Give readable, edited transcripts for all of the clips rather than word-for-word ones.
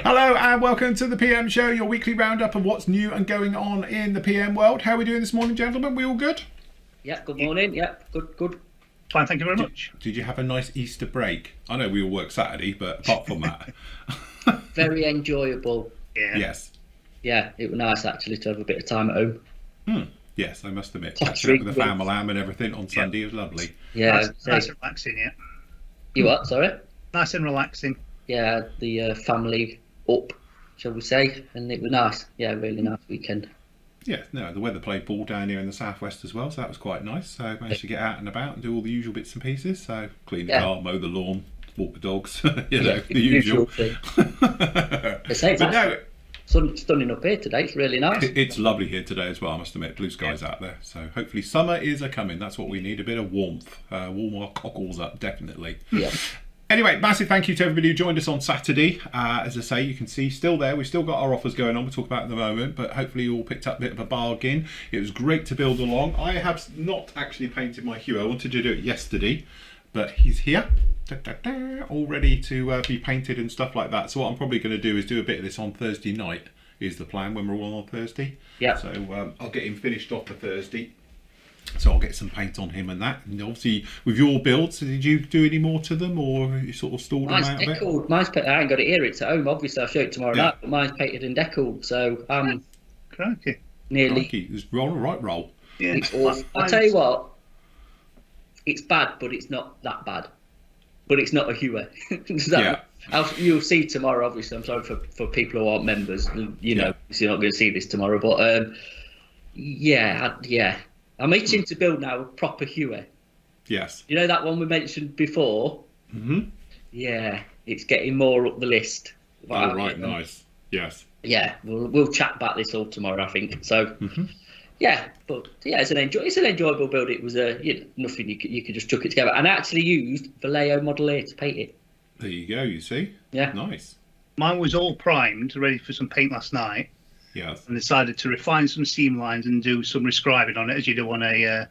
Hello and welcome to the PM Show, your weekly roundup of what's new and going on in the PM world. How are we doing this morning, gentlemen? We all good? Yeah, good morning. Yeah, good. Fine, thank you very much. Did you have a nice Easter break? I know we all work Saturday, but apart from that. Very enjoyable. Yeah. Yes. Yeah, it was nice actually to have a bit of time at home. Yes, I must admit. Catching up with the family and everything on Sunday was lovely. Yeah. Nice and relaxing, yeah. You what, sorry? Nice and relaxing. Yeah, the family up, shall we say, and it was nice. Yeah, really nice weekend. Yeah, no, the weather played ball down here in the southwest as well, so that was quite nice. So I managed to get out and about and do all the usual bits and pieces. So clean the car, mow the lawn, walk the dogs, the usual. Thing. But no, stunning up here today. It's really nice. it's lovely here today as well, I must admit. Blue skies out there. So hopefully summer is a-coming. That's what we need, a bit of warmth. Warm our cockles up, definitely. Yeah. Anyway, massive thank you to everybody who joined us on Saturday. As I say, you can see still there. We've still got our offers going on. We'll talk about it in a moment, but hopefully you all picked up a bit of a bargain. It was great to build along. I have not actually painted my hue. I wanted to do it yesterday, but he's here. All ready to be painted and stuff like that. So what I'm probably going to do is do a bit of this on Thursday night, is the plan, when we're all on Thursday. Yeah. So I'll get him finished off for Thursday. So I'll get some paint on him and that. And obviously, with your builds, did you do any more to them, or you sort of stalled them out a bit? Mine's painted. I ain't got it here. It's at home. Obviously, I'll show it tomorrow night. But mine's painted and deckled. So Crikey. Nearly. It's on the right roll. Yeah. It's awful. I'll tell you what. It's bad, but it's not that bad. But it's not a hue. You'll see tomorrow. Obviously, I'm sorry for people who aren't members. You know, so you're not going to see this tomorrow. But yeah. I'm itching to build now a proper hue. Yes. You know that one we mentioned before? Mm-hmm. Yeah, it's getting more up the list. Oh, right, nice. Yes. Yeah, we'll chat about this all tomorrow, I think. So, it's an enjoyable build. It was nothing you could just chuck it together. And I actually used Vallejo Model A to paint it. There you go. You see. Yeah. Nice. Mine was all primed, ready for some paint last night. Yes. And decided to refine some seam lines and do some rescribing on it, as you do on a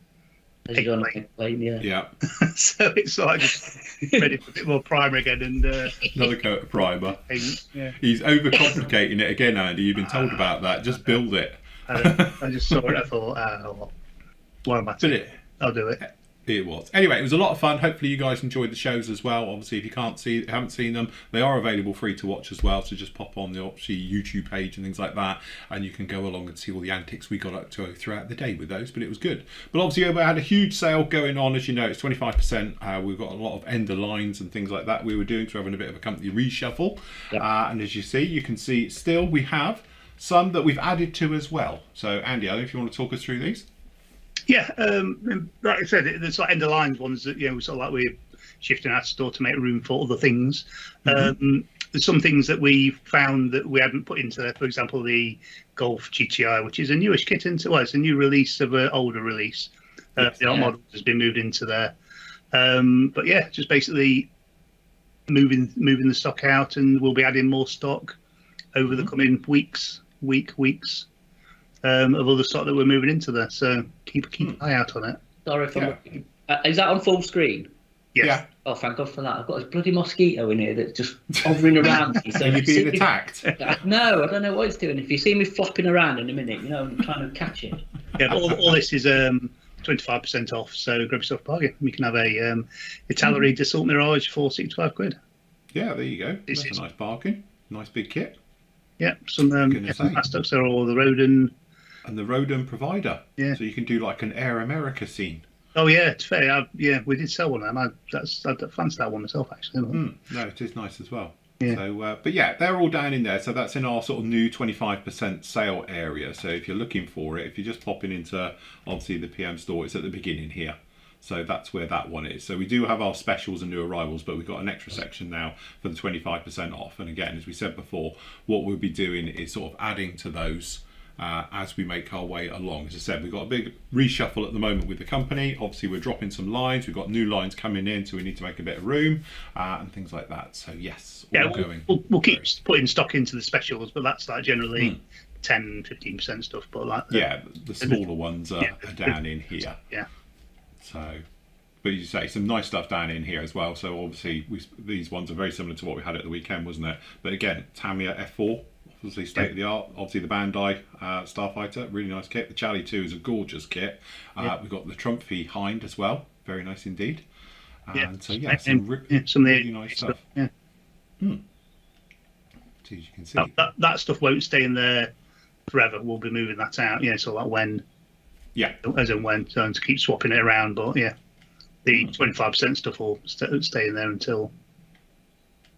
plane. Yeah. So it's like just ready for a bit more primer again and another coat of primer. Paint. Yeah. He's overcomplicating it again, Andy. You've been told about that. Just build it. I just saw it. I thought, what am I doing? I'll do it. It was. Anyway, it was a lot of fun. Hopefully you guys enjoyed the shows as well. Obviously, if you haven't seen them, they are available free to watch as well. So just pop on the YouTube page and things like that, and you can go along and see all the antics we got up to throughout the day with those. But it was good. But obviously, we had a huge sale going on. As you know, it's 25%. We've got a lot of end of lines and things like that we were doing. So we're having a bit of a company reshuffle. Yep. And as you can see still we have some that we've added to as well. So Andy, I don't know if you want to talk us through these. Yeah, like I said, there's like end of lines ones that sort of like we're shifting our store to make room for other things. Mm-hmm. There's some things that we found that we hadn't put into there. For example, the Golf GTI, which is a newish kit it's a new release of an older release. The old model has been moved into there. But yeah, just basically moving the stock out, and we'll be adding more stock over the coming weeks. Of other stock that we're moving into there, so keep an eye out on it. Sorry is that on full screen? Yes. Yeah. Oh, thank God for that. I've got this bloody mosquito in here that's just hovering around me. So are you being attacked? No, I don't know what it's doing. If you see me flopping around in a minute, I'm trying to catch it. Yeah, but all this is 25% off, so grab yourself a bargain. We can have a Italeri Dassault Mirage for £65. Yeah, there you go. That's a nice bargain. Nice big kit. Yeah, some stuff. So all the Rodin. And the Rodin provider. Yeah. So you can do like an Air America scene. Oh yeah, it's fair. We did sell one of them. I fancy that one myself actually. No, it is nice as well. Yeah. So, but yeah, they're all down in there. So that's in our sort of new 25% sale area. So if you're looking for it, if you're just popping into obviously the PM store, it's at the beginning here. So that's where that one is. So we do have our specials and new arrivals, but we've got an extra section now for the 25% off. And again, as we said before, what we'll be doing is sort of adding to those as we make our way along. As I said, we've got a big reshuffle at the moment with the company. Obviously, we're dropping some lines. We've got new lines coming in, so we need to make a bit of room and things like that. So yes, we'll keep putting stock into the specials, but that's like generally 10-15% stuff. But like the smaller ones are down in here. Yeah. So But you say some nice stuff down in here as well. So obviously these ones are very similar to what we had at the weekend, wasn't it? But again, Tamiya F4, obviously state of the art. Obviously the Bandai Starfighter, really nice kit. The Charlie 2 is a gorgeous kit. We've got the Trumpy Hind as well, very nice indeed. And so some really nice stuff. Yeah. As you can see, that stuff won't stay in there forever. We'll be moving that out. So like when. Yeah. As and when, so to keep swapping it around, but the 25% stuff will stay in there until.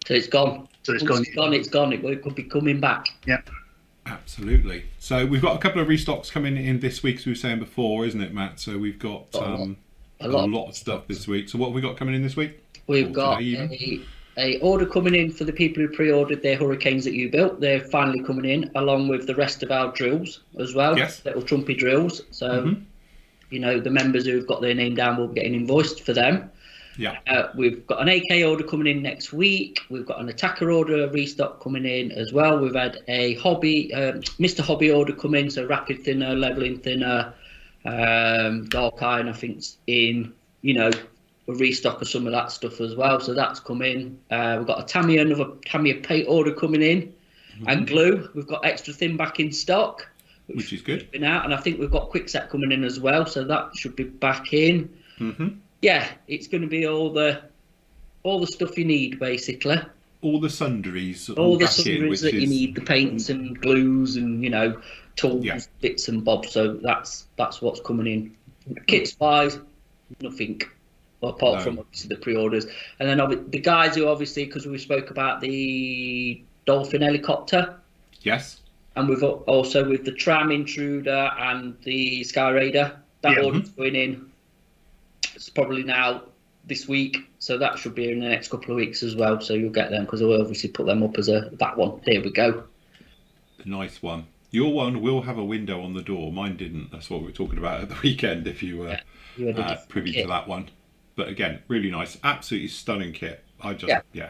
So it's gone. It's gone. It's gone. It could be coming back. Yeah. Absolutely. So we've got a couple of restocks coming in this week, as we were saying before, isn't it, Matt? So we've got a lot of stuff this week. So what have we got coming in this week? We've got a order coming in for the people who pre-ordered their Hurricanes that you built. They're finally coming in, along with the rest of our drills as well. Yes. Little Trumpy drills. So, the members who've got their name down will be getting invoiced for them. Yeah. We've got an AK order coming in next week. We've got an Attacker order restock coming in as well. We've had a Hobby, Mr. Hobby order come in. So rapid thinner, leveling thinner, dark iron, I think, in, a restock of some of that stuff as well. So that's come in. We've got another Tamiya paint order coming in, and glue. We've got extra thin back in stock, which is good. Been out, and I think we've got quickset coming in as well. So that should be back in. Yeah, it's going to be all the stuff you need basically. All the sundries. All the sundries that you need, the paints and glues and tools, bits and bobs. So that's what's coming in. Kits wise, nothing. Apart from obviously the pre-orders, and then the guys who obviously, because we spoke about the Dolphin helicopter, yes, and we've also with the Tram Intruder and the Sky Raider, that order's going in. It's probably now this week, so that should be in the next couple of weeks as well. So you'll get them because we'll obviously put them up as that one. There we go. Nice one. Your one will have a window on the door. Mine didn't. That's what we were talking about at the weekend. If you were privy to that one. But again, really nice, absolutely stunning kit. As I say,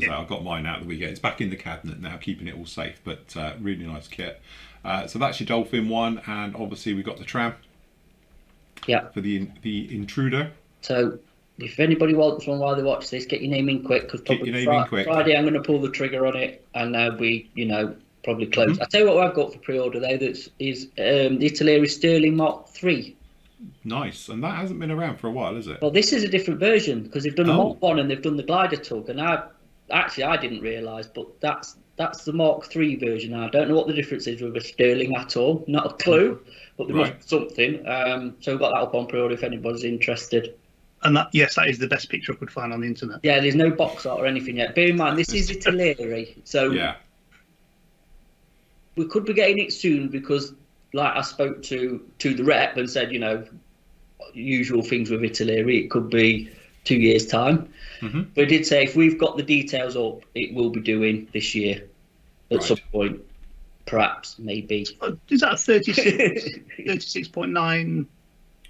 I got mine out of the weekend. It's back in the cabinet now, keeping it all safe. But really nice kit. So that's your Dolphin one, and obviously we got the Tram. Yeah. For the Intruder. So if anybody wants one while they watch this, get your name in quick, because probably Friday I'm going to pull the trigger on it, and we probably close. I tell you what I've got for pre-order though. That is the Italeri Sterling Mark III. Nice, and that hasn't been around for a while, is it? Well, this is a different version because they've done the Mark 1 and they've done the glider tug, and I didn't realise, but that's the Mark 3 version. I don't know what the difference is with a Sterling at all, not a clue, but there must be something. So we've got that up on pre-order if anybody's interested. And that is the best picture I could find on the internet. Yeah, there's no box art or anything yet. Bear in mind, this is Italeri, so we could be getting it soon because. Like I spoke to the rep and said, usual things with Italeri, it could be 2 years' time. But I did say if we've got the details up, it will be doing this year at some point, perhaps, maybe. Is that a 36.9?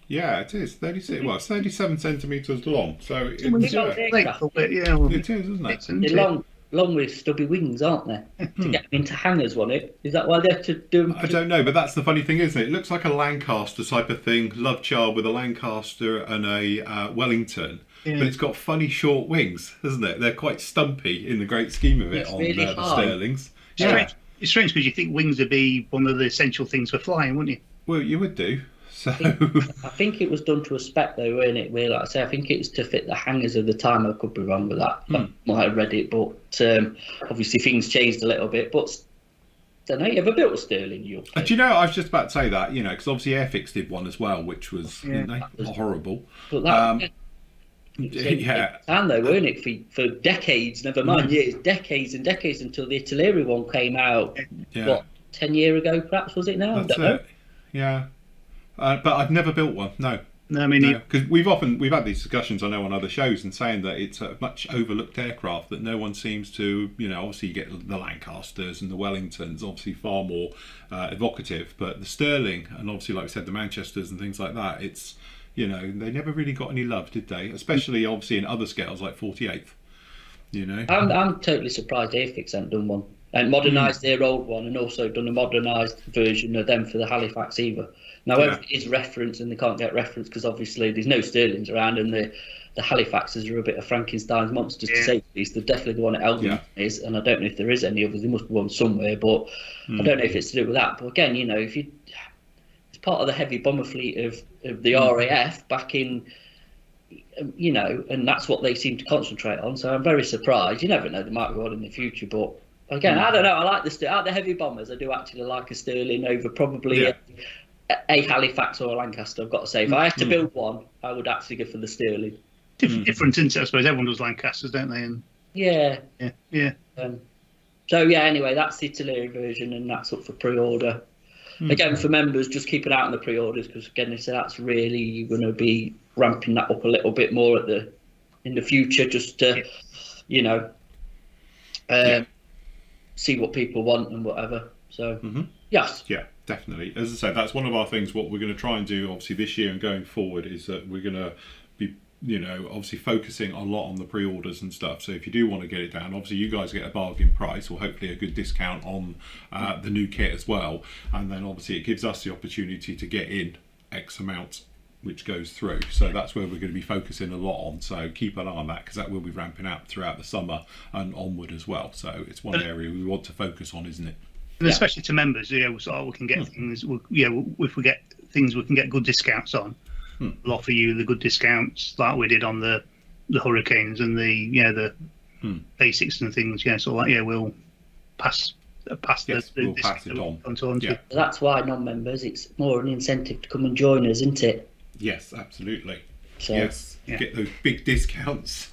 Yeah, it is 36. Well, it's 37 centimeters long, so it's it is, isn't it? They're long with stubby wings, aren't they? To get them into hangers, wasn't it? Is that why they have to do them? I don't know, but that's the funny thing, isn't it? It looks like a Lancaster type of thing, love child with a Lancaster and a Wellington, but it's got funny short wings, isn't it? They're quite stumpy in the great scheme of it. It's on really the Sterlings. It's strange because you think wings would be one of the essential things for flying, wouldn't you? Well, you would do. So I think it was done to a spec though, weren't it? Like I say, I think it was to fit the hangers of the time. I could be wrong with that. I might have read it, but obviously things changed a little bit. But I don't know, you ever built a Sterling? Do you know, I was just about to say that, because obviously Airfix did one as well, which was horrible. But that, and though, weren't it, for decades, never mind years, decades and decades until the Italeri one came out, 10 years ago perhaps, was it now? That's it. Yeah. But I've never built one. No. No, I mean, because we've had these discussions, I know, on other shows, and saying that it's a much overlooked aircraft that no one seems to, obviously you get the Lancasters and the Wellingtons, obviously far more evocative, but the Sterling and obviously, like we said, the Manchesters and things like that, it's, they never really got any love, did they? Especially obviously in other scales like 48th. I'm totally surprised Airfix hasn't done one. and modernised their old one, and also done a modernised version of them for the Halifax either. Now, everything is reference, and they can't get reference because obviously there's no Sterlings around, and the Halifaxes are a bit of Frankenstein's monsters to say the least. They're definitely the one at Eldon is, and I don't know if there is any others. There must be one somewhere, but I don't know if it's to do with that. But again, if you, it's part of the heavy bomber fleet of the RAF back in, and that's what they seem to concentrate on. So I'm very surprised. You never know, there might be one in the future, but again, I don't know. I like out the heavy bombers. I do actually like a Sterling over probably a Halifax or a Lancaster. I've got to say, if I had to build one, I would actually go for the Sterling. Different, isn't it? I suppose everyone does Lancasters, don't they? And yeah. So anyway, that's the artillery version, and that's up for pre-order. Again, for members, just keep an eye on the pre-orders, because again, they say that's really going to be ramping that up a little bit more in the future, just to see what people want and whatever. So yes, definitely. As I say, that's one of our things. What we're going to try and do, obviously, this year and going forward, is that we're going to be, obviously focusing a lot on the pre-orders and stuff. So if you do want to get it down, obviously you guys get a bargain price, or hopefully a good discount on the new kit as well. And then obviously it gives us the opportunity to get in X amount which goes through. So that's where we're going to be focusing a lot on. So keep an eye on that, because that will be ramping up throughout the summer and onward as well. So it's one area we want to focus on, isn't it? And especially to members, we can get things. If we get things, we can get good discounts on. We'll offer you the good discounts like we did on the Hurricanes and the basics and things. So we'll pass we'll pass it on. To that's why non-members, it's more an incentive to come and join us, isn't it? Yes, absolutely. So, Get those big discounts.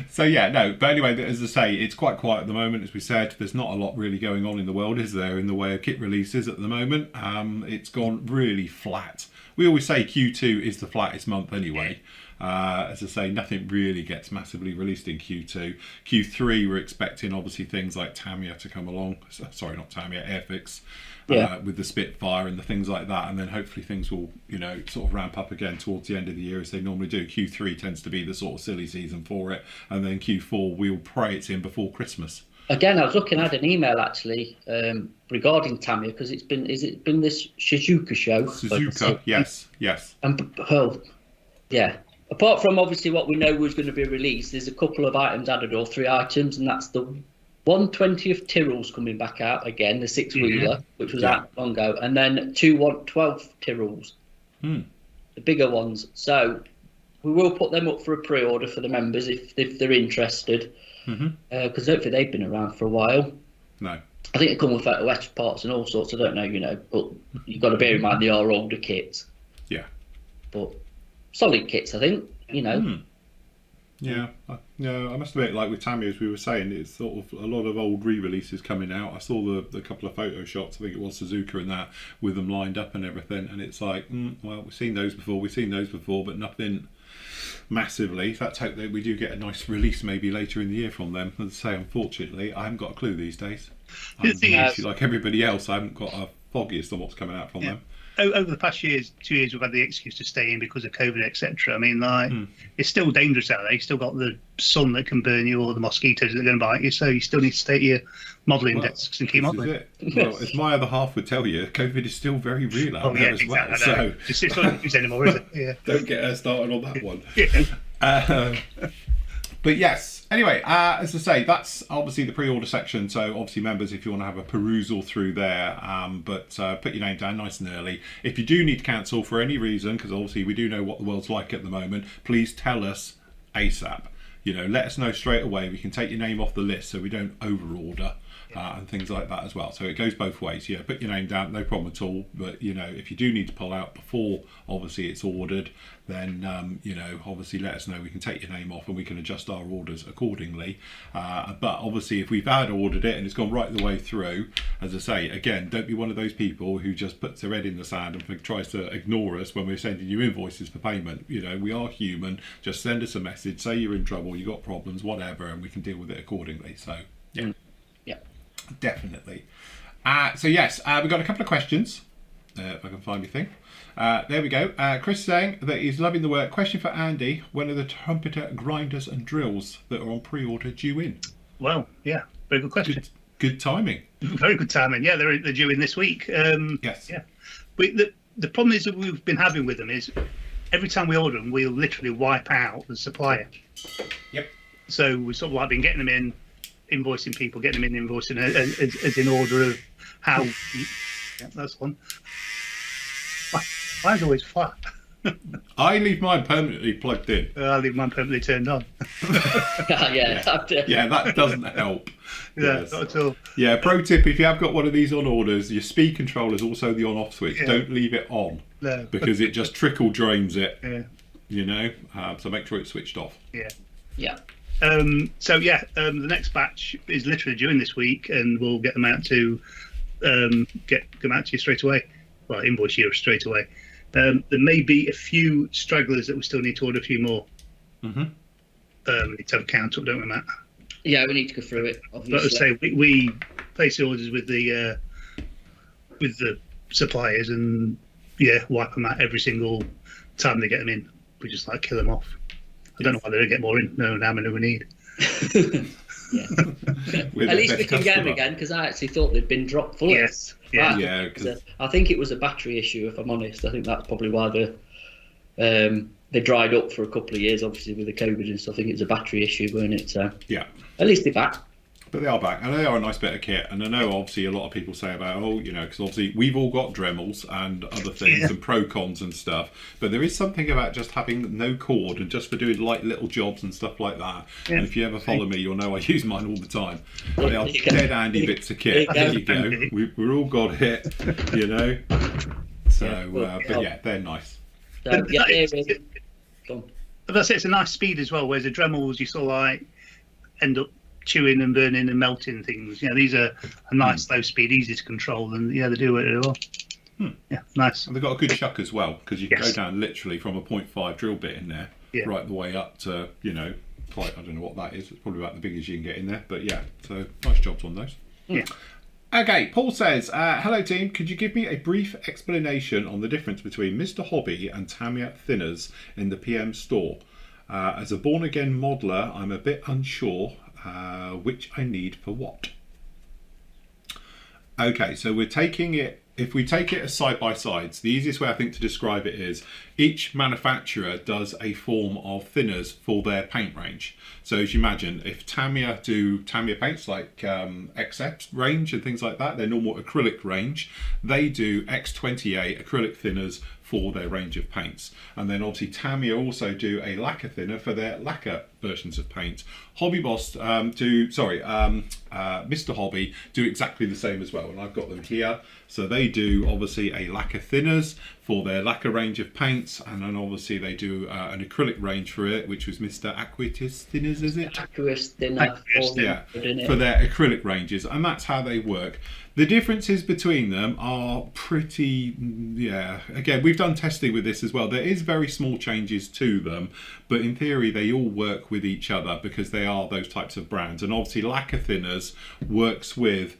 So but anyway, as I say, it's quite quiet at the moment. As we said, there's not a lot really going on in the world, is there, in the way of kit releases at the moment? It's gone really flat. We always say Q2 is the flattest month anyway. As I say, nothing really gets massively released in Q2. Q3, we're expecting obviously things like Tamiya to come along. Sorry, not Tamiya, Airfix. With the Spitfire and the things like that, and then hopefully things will sort of ramp up again towards the end of the year as they normally do. Q3 tends to be the sort of silly season for it, and then Q4 we'll pray it's in before Christmas. Again, I was looking at an email actually regarding Tamiya, because it's been this Shizuoka show. Shizuoka, yes. And apart from obviously what we know was going to be released, there's a couple of items added, or 3 items, and that's the 1/20th Tyrrell's coming back out again, the 6-wheeler, which was out long ago, and then 2 1/12 Tyrrells, the bigger ones. So we will put them up for a pre-order for the members if they're interested, because I don't think they've been around for a while. No, I think they come with wet parts and all sorts. I don't know, but you've got to bear in mind they are older kits. Yeah, but solid kits, I think. Yeah, I must admit, like with Tamiya, as we were saying, it's sort of a lot of old re-releases coming out. I saw the couple of photo shots, I think it was Suzuka and that, with them lined up and everything, and it's like, well, we've seen those before, but nothing massively. Let's hope that we do get a nice release maybe later in the year from them. As I say, unfortunately, I haven't got a clue these days. Like everybody else, I haven't got a foggiest on what's coming out from them. Over the past 2 years, we've had the excuse to stay in because of COVID, etc. I mean, it's still dangerous out there. You've still got the sun that can burn you, or the mosquitoes that are going to bite you. So you still need to stay at your modelling desks and keep modelling. Well, as my other half would tell you, COVID is still very real out there as well. So it's not news anymore, is it? Yeah. Don't get her started on that one. But yes, anyway, as I say, that's obviously the pre-order section. So obviously, members, if you want to have a perusal through there, but put your name down nice and early. If you do need to cancel for any reason, because obviously we do know what the world's like at the moment, please tell us ASAP. Let us know straight away. We can take your name off the list so we don't over-order. And things like that as well. So it goes both ways. Put your name down, no problem at all. But if you do need to pull out before obviously it's ordered, then obviously let us know. We can take your name off and we can adjust our orders accordingly. But obviously if we've ordered it and it's gone right the way through, as I say, again, don't be one of those people who just puts their head in the sand and tries to ignore us when we're sending you invoices for payment. We are human. Just send us a message, say you're in trouble, you got problems, whatever, and we can deal with it accordingly. So definitely. So yes, we've got a couple of questions. If I can find my thing. There we go. Chris saying that he's loving the work. Question for Andy: when are the trumpeter, grinders and drills that are on pre-order due in? Well, Very good question. Good timing. Very good timing. Yeah, they're due in this week. Yes. Yeah. The problem is that we've been having with them is every time we order them, we'll literally wipe out the supplier. Yep. So we've sort of like been getting them in, invoicing people, getting them in, invoicing as in order of how. Yeah, that's one. Mine's always flat. I leave mine permanently plugged in. I leave mine permanently turned on. Yeah, that doesn't help. Yeah, Yes. not at all. Yeah, pro tip, if you have got one of these on orders, your speed control is also the on-off switch. Yeah. Don't leave it on. No. Because it just trickle drains it, Yeah. so make sure it's switched off. Yeah. Yeah. The next batch is literally due in this week, and we'll get them out to get them out to you straight away. Well, invoice you straight away. There may be a few stragglers that we still need to order a few more. Mm-hmm. We need to have a count up, don't we, Matt? Yeah, we need to go through it, But obviously. as I say, we place the orders with the suppliers, and wipe them out every single time they get them in. We just like kill them off. I don't know why they don't get more in. No, how many we need. Yeah. We're At the least we best can get them customer. again, because I actually thought they'd been dropped fully. Yes. Yeah. Right. Yeah, 'cause- I think it was a battery issue, if I'm honest. I think that's probably why they dried up for a couple of years, obviously with the COVID and stuff. I think it was a battery issue, weren't it? So Yeah. at least they're back. But they are back, and they are a nice bit of kit. And I know, obviously, a lot of people say about, because obviously we've all got Dremels and other things and Procons and stuff. But there is something about just having no cord and just for doing light little jobs and stuff like that. Yeah. And if you ever follow me, you'll know I use mine all the time. They are There you go. dead handy bits of kit. There There you you go. We're all got it, So, but yeah, they're nice. So, yeah, It's- they're in. Go on. But that's it. It's a nice speed as well. Whereas the Dremels, you sort of like end up chewing and burning and melting things. These are a nice low speed, easy to control, and they do it really well. Yeah, nice. And they've got a good chuck as well, because you can Yes. go down literally from a 0.5 drill bit in there, Yeah. right the way up to, quite, I don't know what that is. It's probably about the biggest you can get in there. But yeah, so nice jobs on those. Yeah. Okay, Paul says, hello team, could you give me a brief explanation on the difference between Mr. Hobby and Tamiya thinners in the PM store? As a born-again modeler, I'm a bit unsure which I need for what. Okay, so we're taking it, if we take it as side-by-sides, the easiest way I think to describe it is each manufacturer does a form of thinners for their paint range. So as you imagine, if Tamiya do Tamiya paints like XF range and things like that, their normal acrylic range, they do X28 acrylic thinners for their range of paints. And then obviously Tamiya also do a lacquer thinner for their lacquer versions of paint. Mr. Hobby do exactly the same as well, and I've got them here. So they do obviously a lacquer thinners for their lacquer range of paints, and then obviously they do an acrylic range for it, which was Mr. Aquitis thinners, is it? Aqueous thinner. Yeah, for their acrylic ranges, and that's how they work. The differences between them are pretty, again, we've done testing with this as well. There is very small changes to them, but in theory they all work with each other because they are those types of brands. And obviously lacquer thinners works with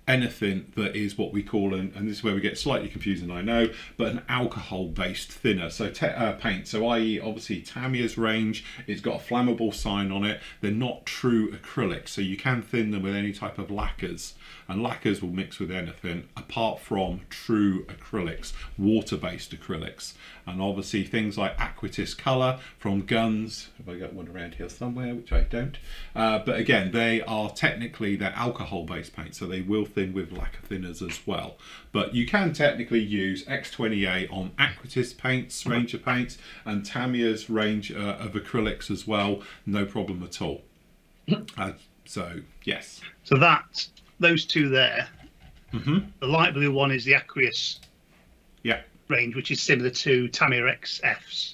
anything that is what we call, and this is where we get slightly confusing, I know, but an alcohol-based thinner. So paint, so i.e. obviously Tamiya's range, it's got a flammable sign on it. They're not true acrylics, so you can thin them with any type of lacquers, and lacquers will mix with anything apart from true acrylics, water-based acrylics. And obviously things like Aquitis colour from Guns, if I got one around here somewhere, which I don't, but again, they're alcohol-based paint, so they will thin with lacquer thinners as well. But you can technically use X28 on Aquitis paints, range of paints, and Tamiya's range of acrylics as well, no problem at all. So, yes. So those two there. The light blue one is the Aqueous range, which is similar to Tamiya XFs.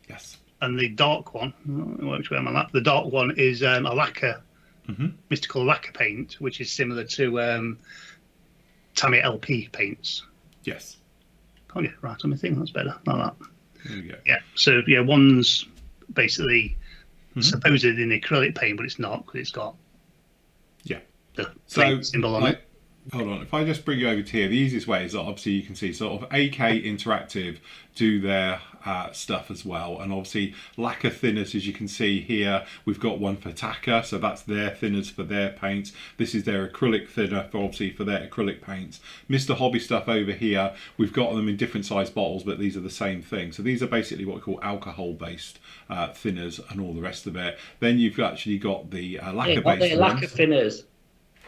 Yes. And the dark one, which way am I? The dark one is a lacquer, mystical lacquer paint, which is similar to Tamiya LP paints. Yes. Oh yeah, right on my thing. That's better. Like that. There you go. Yeah. So yeah, one's basically supposedly an acrylic paint, but it's not because it's got the paint symbol on it. hold on, if I just bring you over to here, the easiest way is that obviously you can see sort of AK Interactive do their stuff as well, and obviously lacquer thinners, as you can see here, we've got one for Taka, so that's their thinners for their paints. This is their acrylic thinner for obviously for their acrylic paints. Mr. Hobby stuff over here, we've got them in different size bottles, but these are the same thing. So these are basically what we call alcohol based thinners and all the rest of it. Then you've actually got the lacquer based lacquer thinners.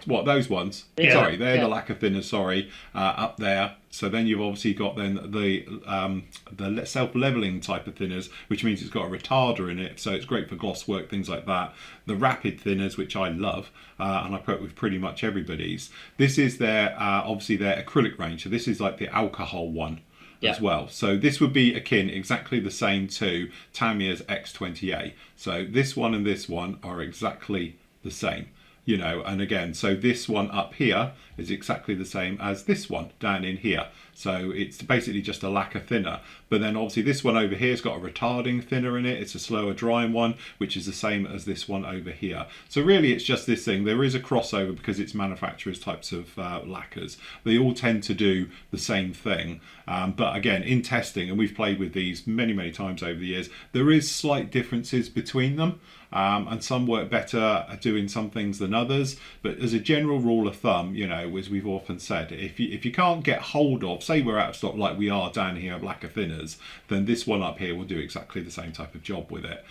What, those ones? Yeah. Sorry, they're the lacquer thinners. Sorry, up there. So then you've obviously got then the self-leveling type of thinners, which means it's got a retarder in it, so it's great for gloss work, things like that. The rapid thinners, which I love, and I put with pretty much everybody's. This is their obviously their acrylic range. So this is like the alcohol one. As well. So this would be akin exactly the same to Tamiya's X20A. So this one and this one are exactly the same. You know, and again, so this one up here is exactly the same as this one down in here. So it's basically just a lacquer thinner. But then obviously this one over here has got a retarding thinner in it. It's a slower drying one, which is the same as this one over here. So really it's just this thing. There is a crossover because it's manufacturers types of lacquers. They all tend to do the same thing. But again, in testing, and we've played with these many, many times over the years, there is slight differences between them. And some work better at doing some things than others. But as a general rule of thumb, you know, as we've often said, if you can't get hold of, say we're out of stock like we are down here of lacquer thinners, then this one up here will do exactly the same type of job with it.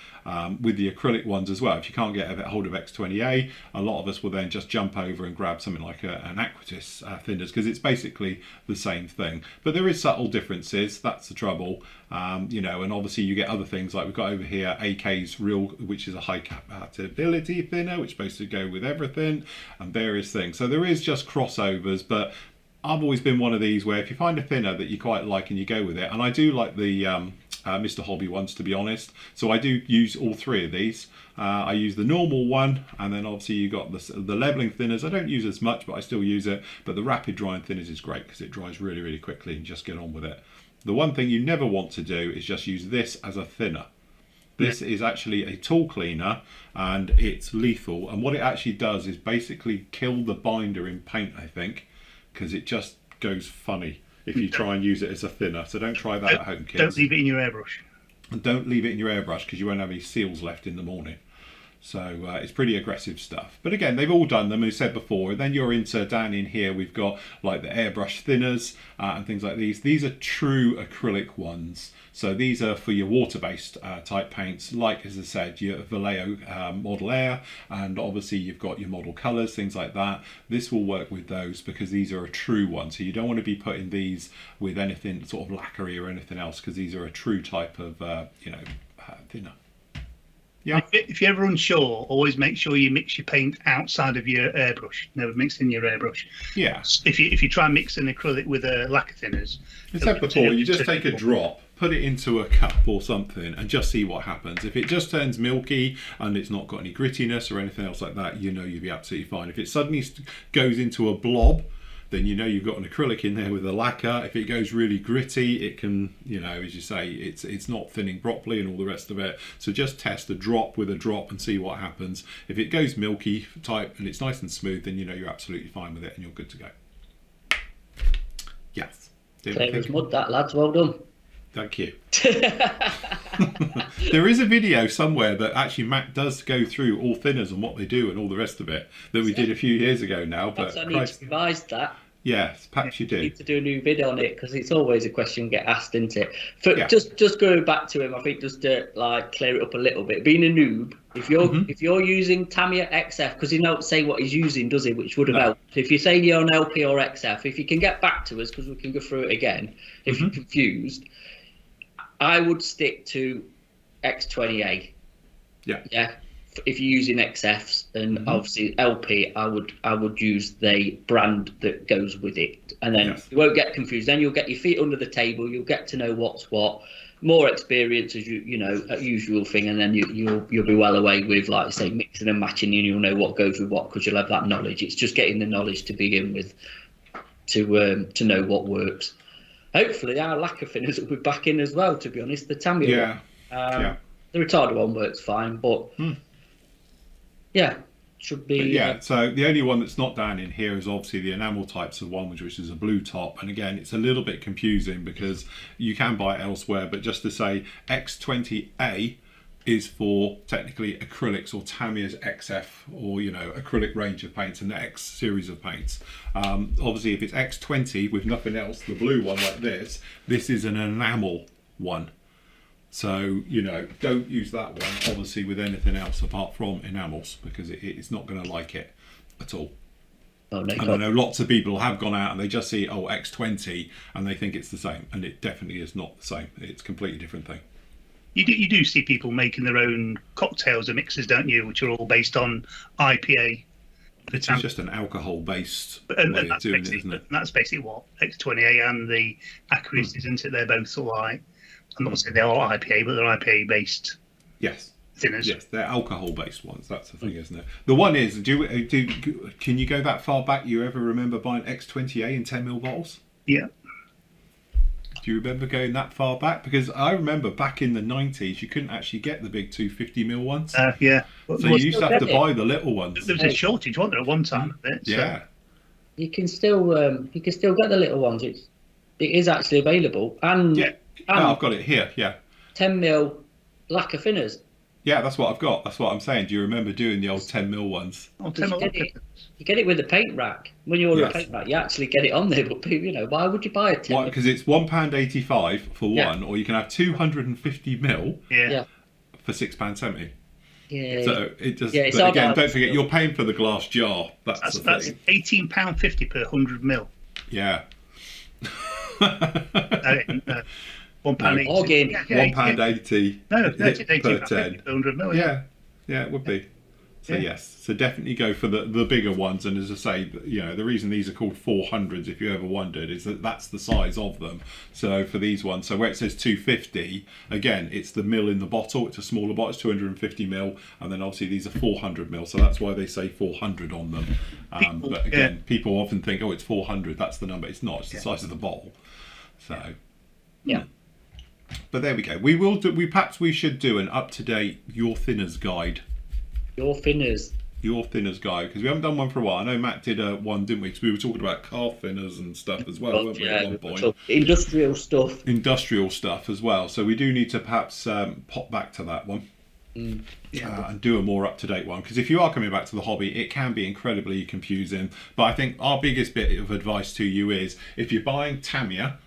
With the acrylic ones as well, if you can't get a hold of X20A, a lot of us will then just jump over and grab something like an Aquatis thinners, because it's basically the same thing. But there is subtle differences, that's the trouble. You know, and obviously you get other things like we've got over here AK's Real, which is a high compatibility thinner, which is supposed to go with everything, and various things. So there is just crossovers, but I've always been one of these where if you find a thinner that you quite like and you go with it, and I do like the Mr. Hobby ones, to be honest. So I do use all three of these. I use the normal one, and then obviously you got the leveling thinners. I don't use as much, but I still use it. But the rapid drying thinners is great because it dries really, really quickly and just get on with it. The one thing you never want to do is just use this as a thinner. This is actually a tool cleaner and it's lethal. And what it actually does is basically kill the binder in paint, I think, because it just goes funny if you try and use it as a thinner. So don't try that at home, kids. Don't leave it in your airbrush. And don't leave it in your airbrush because you won't have any seals left in the morning. So it's pretty aggressive stuff. But again, they've all done them, as I said before. Then you're into down in here, we've got like the airbrush thinners and things like these. These are true acrylic ones. So these are for your water-based type paints, like, as I said, your Vallejo Model Air, and obviously you've got your model colours, things like that. This will work with those because these are a true one. So you don't want to be putting these with anything sort of lacquery or anything else because these are a true type of, thinner. Yeah. If you're ever unsure, always make sure you mix your paint outside of your airbrush. Never mix in your airbrush. Yeah. If you try and mix an acrylic with a lacquer thinners, as I said before, you just take a drop, put it into a cup or something, and just see what happens. If it just turns milky and it's not got any grittiness or anything else like that, you know you'll be absolutely fine. If it suddenly goes into a blob, then you know you've got an acrylic in there with a lacquer. If it goes really gritty, it can, you know, as you say, it's not thinning properly and all the rest of it. So just test a drop with a drop and see what happens. If it goes milky type and it's nice and smooth, then you know you're absolutely fine with it and you're good to go. Yes. Clear as mud, that, lads. Well done. Thank you. There is a video somewhere that actually Matt does go through all thinners and what they do and all the rest of it that we did a few years ago now. But I need to revise that. Yes, perhaps you do. Need to do a new video on it because it's always a question get asked, isn't it? Just going back to him, I think just to like clear it up a little bit. Being a noob, if you're using Tamiya XF, because he don't say what he's using, does he? Which would have helped. If you're saying you're on LP or XF, if you can get back to us because we can go through it again. If you're confused, I would stick to X20A. Yeah. If you're using XFs and obviously LP, I would use the brand that goes with it, and then you won't get confused. Then you'll get your feet under the table. You'll get to know what's what. More experience, as you know, a usual thing, and then you'll be well away with, like I say, mixing and matching, and you'll know what goes with what because you'll have that knowledge. It's just getting the knowledge to begin with to know what works. Hopefully, our lacquer thinners will be back in as well. To be honest, the Tamiya, the retarder one works fine, but. Yeah, should be. But yeah, so the only one that's not down in here is obviously the enamel types of one, which is a blue top. And again, it's a little bit confusing because you can buy it elsewhere. But just to say, X20A is for technically acrylics or Tamiya's XF or, you know, acrylic range of paints and the X series of paints. Obviously, if it's X20 with nothing else, the blue one like this is an enamel one. So, you know, don't use that one, obviously, with anything else apart from enamels, because it's not going to like it at all. Oh, no, and I know lots of people have gone out and they just see, oh, X20, and they think it's the same. And it definitely is not the same. It's a completely different thing. You do see people making their own cocktails and mixes, don't you, which are all based on IPA. It's just an alcohol-based way of doing it, isn't it? That's basically what X20A and the Aquarius, isn't it? They're both alike. I'm not saying they're all IPA, but they're IPA-based. Yes. Thinners. Yes, they're alcohol-based ones. That's the thing, isn't it? The one is, can you go that far back? You ever remember buying X20A in 10ml bottles? Yeah. Do you remember going that far back? Because I remember back in the 90s, you couldn't actually get the big 250ml ones. Yeah. So you used to have to buy the little ones. There was a shortage, wasn't there, at one time? Yeah. You can still get the little ones. It is actually available, and Yeah. I've got it here. Yeah. 10ml lacquer thinners. Yeah, that's what I've got. That's what I'm saying. Do you remember doing the old 10ml ones? Oh, you get it with the paint rack. When you order a paint rack, you actually get it on there. But you know, why would you buy a 10? Because it's £1.85 for one, or you can have 250ml for £6.70. Yeah. So it just. Yeah, but again, don't forget you're paying for the glass jar. That's £18.50 per 100ml. Yeah. £1.80. £1.80. No, per 10. 100ml. Yeah, it would be. So yes, so definitely go for the bigger ones. And as I say, you know, the reason these are called 400s, if you ever wondered, is that that's the size of them. So for these ones, so where it says 250, again, it's the mil in the bottle. It's a smaller bottle, it's 250ml, and then obviously these are 400ml. So that's why they say 400 on them. But again, people often think, oh, it's 400. That's the number. It's not. It's the size of the bottle. So yeah. But there we go. We should do an up-to-date your thinners guide. Your thinners guide, because we haven't done one for a while. I know Matt did one, didn't we? Because we were talking about car thinners and stuff as well, weren't we, at one point? Industrial stuff as well. So we do need to perhaps pop back to that one and do a more up-to-date one. Because if you are coming back to the hobby, it can be incredibly confusing. But I think our biggest bit of advice to you is, if you're buying Tamiya,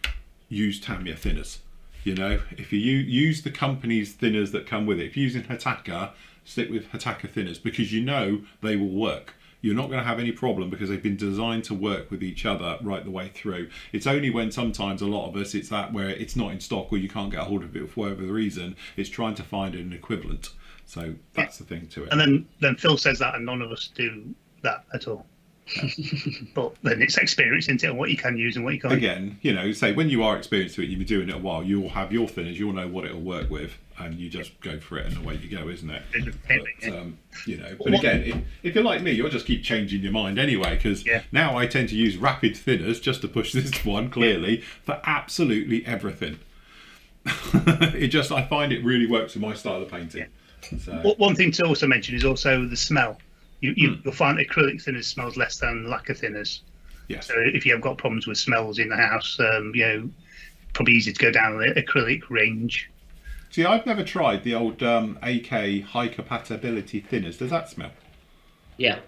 use Tamiya thinners. You know, if you use the company's thinners that come with it. If you're using Hataka, stick with Hataka thinners, because you know they will work. You're not going to have any problem because they've been designed to work with each other right the way through. It's only when sometimes a lot of us, it's that where it's not in stock or you can't get a hold of it for whatever reason, it's trying to find an equivalent. So that's the thing to it. And then Phil says that, and none of us do that at all. But then it's experience into what you can use and what you can't. Again, you know, say when you are experienced to it, you've been doing it a while, you'll have your thinners, you'll know what it'll work with, and you just go for it and away you go, isn't it? But, you know, but again, if you're like me, you'll just keep changing your mind anyway, because now I tend to use rapid thinners just to push this one clearly for absolutely everything. I find it really works with my style of painting. So. One thing to also mention is also the smell. You'll find acrylic thinners smells less than lacquer thinners. Yes. So if you have got problems with smells in the house, you know, probably easy to go down the acrylic range. See, I've never tried the old AK high compatibility thinners. Does that smell? Yeah.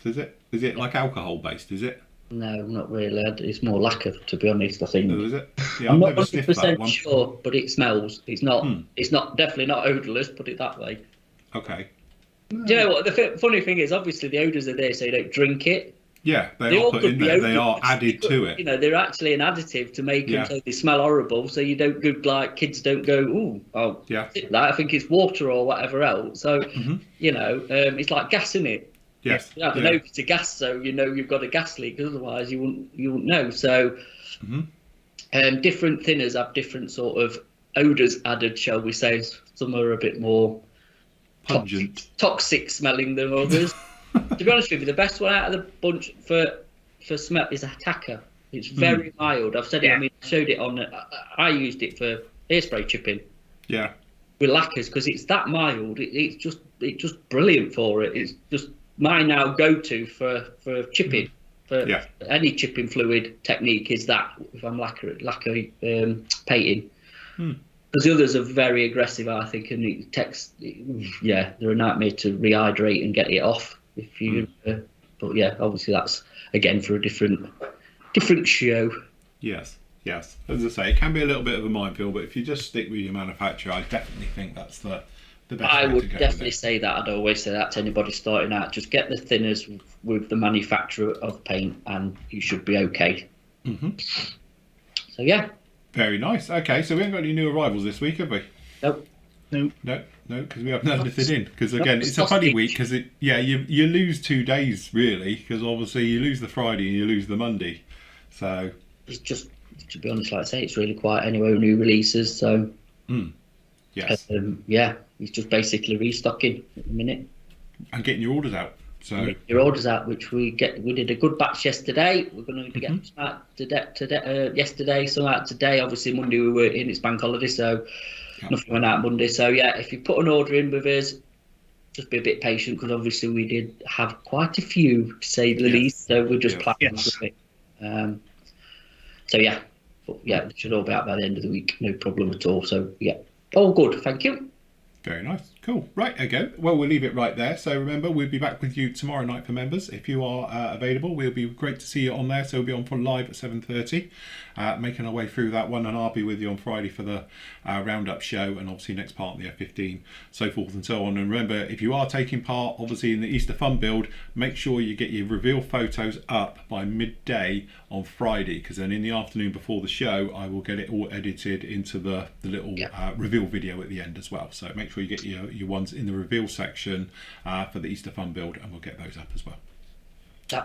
Does it? Is it like alcohol based? Is it? No, not really. It's more lacquer, to be honest. I think. Oh, is it? Yeah, I'm I've not never sniffed that one. sure, but it smells. It's not. It's not definitely not odourless. Put it that way. Okay. Do you know what the funny thing is? Obviously, the odours are there, so you don't drink it. Yeah, they are put in there. They are added to it. You know, they're actually an additive to make them so they smell horrible. So you don't go like kids don't go, ooh, oh, that. I think it's water or whatever else. So you know, it's like gas in it. Yes. You have an odor to gas, so you know you've got a gas leak. Because otherwise, you wouldn't know. So, different thinners have different sort of odours added, shall we say? Some are a bit more pungent, toxic smelling than others. To be honest with you, the best one out of the bunch for smell is a Hataka. It's very mild. I've said it. I mean, I showed it on. I used it for hairspray chipping. Yeah. With lacquers, because it's that mild. It's just brilliant for it. It's just my now go-to for chipping, for Yeah. any chipping fluid technique is that if I'm lacquer painting. Because the others are very aggressive, I think, and it takes, they're a nightmare to rehydrate and get it off. If you, but yeah, obviously that's again for a different show. Yes. As I say, it can be a little bit of a minefield, but if you just stick with your manufacturer, I definitely think that's the best I way would to go definitely with it. say that. I'd always say that to anybody starting out. Just get the thinners with the manufacturer of paint, and you should be okay. So yeah. Very nice. Okay, so we haven't got any new arrivals this week, have we? Nope. No. No, because we haven't had anything in. Because again, it's a funny week because you lose 2 days really, because obviously you lose the Friday and you lose the Monday. So It's just, to be honest, like I say, it's really quiet anyway with new releases. So yes, it's just basically restocking at the minute. and getting your orders out. So Your orders out, which we did a good batch yesterday. We're going to get some out today, yesterday, some out today. Obviously Monday we were in, it's bank holiday, so nothing went out Monday. So yeah, if you put an order in with us, just be a bit patient, because obviously we did have quite a few, to say the least. So we're just planning for it. So yeah, but yeah, it should all be out by the end of the week, no problem at all. So yeah, all good, thank you. very nice. Cool. Right, again. Well, we'll leave it right there. So remember, we'll be back with you tomorrow night for members. If you are available, we'll be great to see you on there. So we'll be on for live at 7:30, making our way through that one. And I'll be with you on Friday for the roundup show, and obviously next part of the F15, so forth and so on. And remember, if you are taking part, obviously in the Easter Fun build, make sure you get your reveal photos up by midday on Friday, because then in the afternoon before the show, I will get it all edited into the little reveal video at the end as well. So make sure you get your ones in the reveal section for the Easter Fun build, and we'll get those up as well.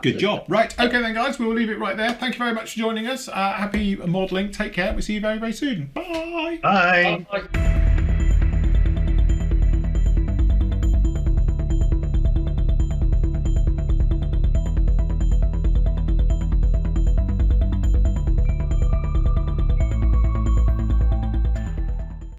Good job. Right, okay then guys, we'll leave it right there. Thank you very much for joining us. Happy modelling. Take care. We'll see you very, very soon. Bye. Bye. Bye.